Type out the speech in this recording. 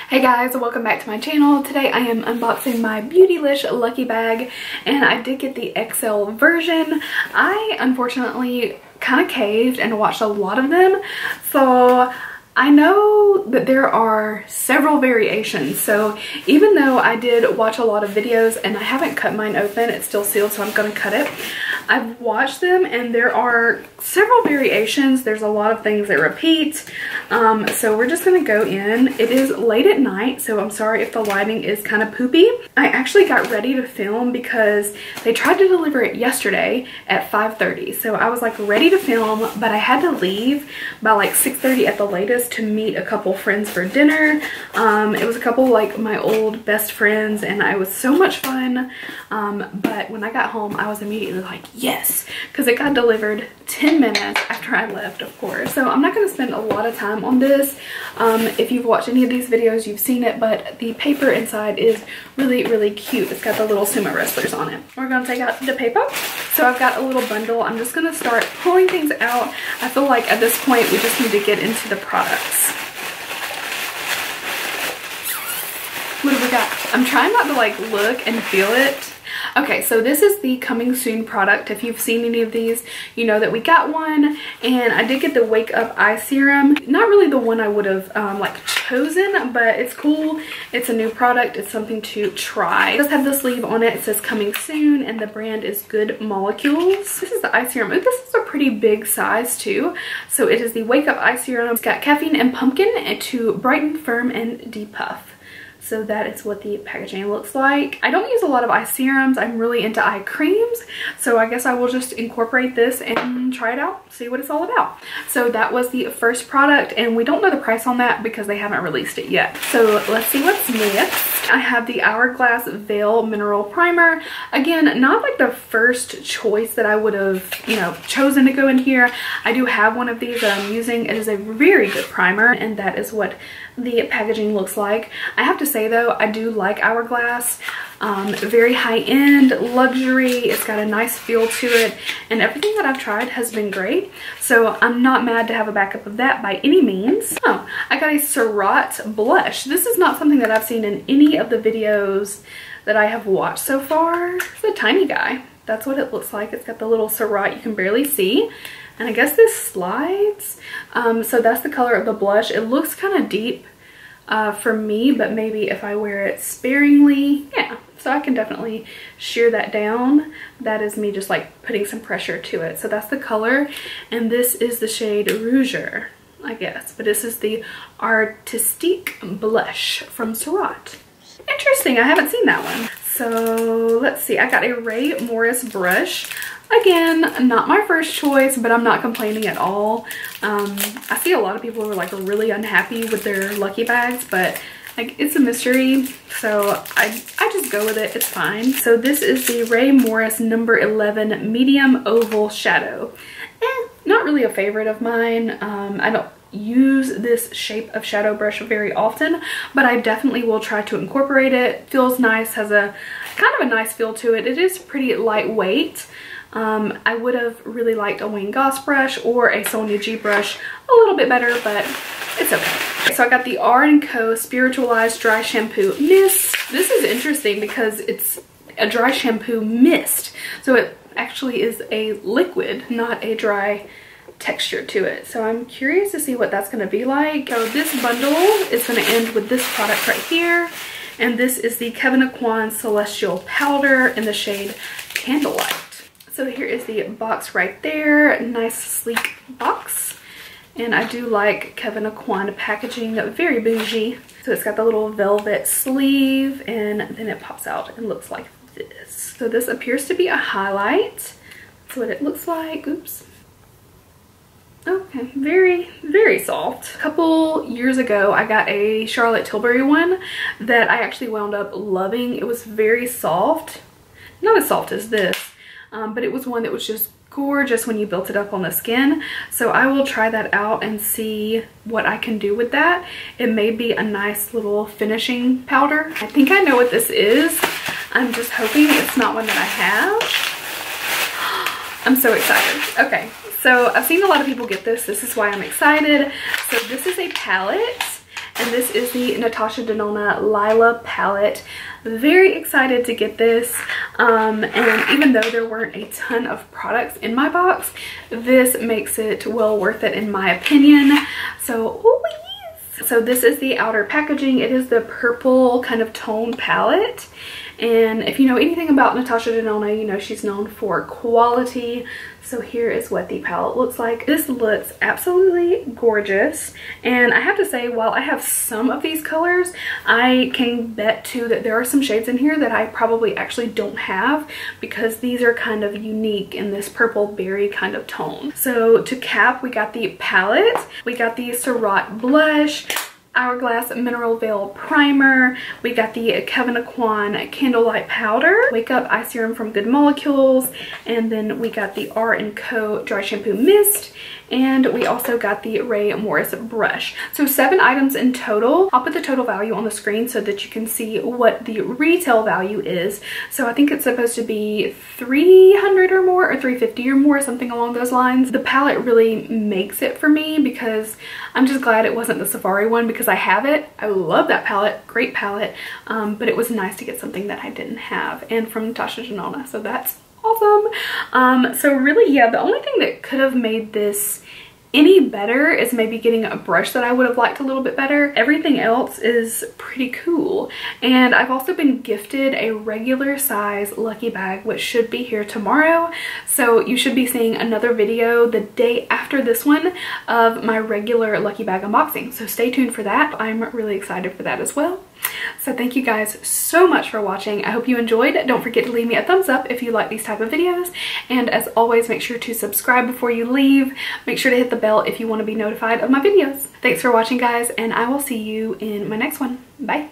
Hey guys, welcome back to my channel. Today I am unboxing my Beautylish Lucky Bag, and I did get the XL version. I unfortunately kind of caved and watched a lot of them, so I know that there are several variations. So even though I did watch a lot of videos and I haven't cut mine open, it's still sealed, so I'm going to cut it. I've watched them and there are several variations. There's a lot of things that repeat. So we're just going to go in. It is late at night, so I'm sorry if the lighting is kind of poopy. I actually got ready to film because they tried to deliver it yesterday at 5:30. So I was like ready to film, but I had to leave by like 6:30 at the latest to meet a couple friends for dinner. It was a couple like my old best friends and it was so much fun. But when I got home, I was immediately like, yes, because it got delivered 10 minutes after I left, of course. So I'm not going to spend a lot of time on this. If you've watched any of these videos, you've seen it, but the paper inside is really, really cute. It's got the little sumo wrestlers on it. We're going to take out the paper. So I've got a little bundle. I'm just going to start pulling things out. I feel like at this point, we just need to get into the products. What do we got? I'm trying not to like look and feel it. Okay, so this is the coming soon product. If you've seen any of these, you know that we got one, and I did get the Wake Up Eye Serum. Not really the one I would have like chosen, but it's cool. It's a new product. It's something to try. It does have the sleeve on it. It says coming soon, and the brand is Good Molecules. This is the eye serum. This is a pretty big size too. So it is the Wake Up Eye Serum. It's got caffeine and pumpkin to brighten, firm, and depuff. So that is what the packaging looks like. I don't use a lot of eye serums. I'm really into eye creams. So I guess I will just incorporate this and try it out, see what it's all about. So that was the first product, and we don't know the price on that because they haven't released it yet. So let's see what's next. I have the Hourglass Veil Mineral Primer. Again, not like the first choice that I would have, you know, chosen to go in here. I do have one of these that I'm using. It is a very good primer, and that is what the packaging looks like. I have to say though, I do like Hourglass. Very high-end luxury. It's got a nice feel to it, and everything that I've tried has been great, so I'm not mad to have a backup of that by any means. Oh, I got a Serrat blush. This is not something that I've seen in any of the videos that I have watched so far. It's a tiny guy. That's what it looks like. It's got the little Serrat you can barely see, and I guess this slides. So that's the color of the blush. It looks kind of deep for me, but maybe if I wear it sparingly, yeah. So I can definitely shear that down. That is me just like putting some pressure to it. So that's the color, and this is the shade Rouger, I guess. But this is the Artistique Blush from Serrat. Interesting, I haven't seen that one. So let's see, I got a Rae Morris brush. Again, not my first choice, but I'm not complaining at all. I see a lot of people who are like really unhappy with their Lucky Bags, but like it's a mystery, so I just go with it. It's fine. So this is the Rae Morris number 11 medium oval shadow. Not really a favorite of mine. I don't use this shape of shadow brush very often, but I definitely will try to incorporate it. Feels nice, has a kind of a nice feel to it. It is pretty lightweight. I would have really liked a Wayne Goss brush or a Sonia G brush a little bit better, but it's okay. So I got the R&Co Spiritualized Dry Shampoo Mist. This is interesting because it's a dry shampoo mist. So it actually is a liquid, not a dry texture to it. So I'm curious to see what that's going to be like. So this bundle is going to end with this product right here. And this is the Kevyn Aucoin Celestial Powder in the shade Candlelight. So here is the box right there. Nice sleek box. And I do like Kevyn Aucoin packaging, very bougie. So it's got the little velvet sleeve, and then it pops out and looks like this. So this appears to be a highlight. That's what it looks like. Oops. Okay, very, very soft. A couple years ago, I got a Charlotte Tilbury one that I actually wound up loving. It was very soft. Not as soft as this. But it was one that was just gorgeous when you built it up on the skin. So I will try that out and see what I can do with that. It may be a nice little finishing powder. I think I know what this is. I'm just hoping it's not one that I have. I'm so excited. Okay, so I've seen a lot of people get this. This is why I'm excited. So this is a palette, and this is the Natasha Denona Lila palette. Very excited to get this, and even though there weren't a ton of products in my box, this makes it well worth it in my opinion. So, ooh, yes. So this is the outer packaging. It is the purple kind of tone palette. And if you know anything about Natasha Denona, you know she's known for quality. So here is what the palette looks like. This looks absolutely gorgeous. And I have to say, while I have some of these colors, I can bet too that there are some shades in here that I probably actually don't have, because these are kind of unique in this purple berry kind of tone. So to cap, we got the palette, we got the Serrat blush, Hourglass Mineral Veil Primer. We got the Aucoin Candlelight Powder, Wake Up Eye Serum from Good Molecules, and then we got the R&Co Dry Shampoo Mist, and we also got the Rae Morris brush. So 7 items in total. I'll put the total value on the screen so that you can see what the retail value is. So I think it's supposed to be $300 or more, or $350 or more, something along those lines. The palette really makes it for me, because I'm just glad it wasn't the Safari one, because I have it. I love that palette, great palette, but it was nice to get something that I didn't have, and from Natasha Denona, so that's awesome. So really, yeah, the only thing that could have made this any better is maybe getting a brush that I would have liked a little bit better. Everything else is pretty cool. And I've also been gifted a regular size lucky bag, which should be here tomorrow. So you should be seeing another video the day after this one of my regular lucky bag unboxing. So stay tuned for that. I'm really excited for that as well. So thank you guys so much for watching. I hope you enjoyed. Don't forget to leave me a thumbs up if you like these type of videos. And as always, make sure to subscribe before you leave. Make sure to hit the bell if you want to be notified of my videos. Thanks for watching, guys, and I will see you in my next one. Bye.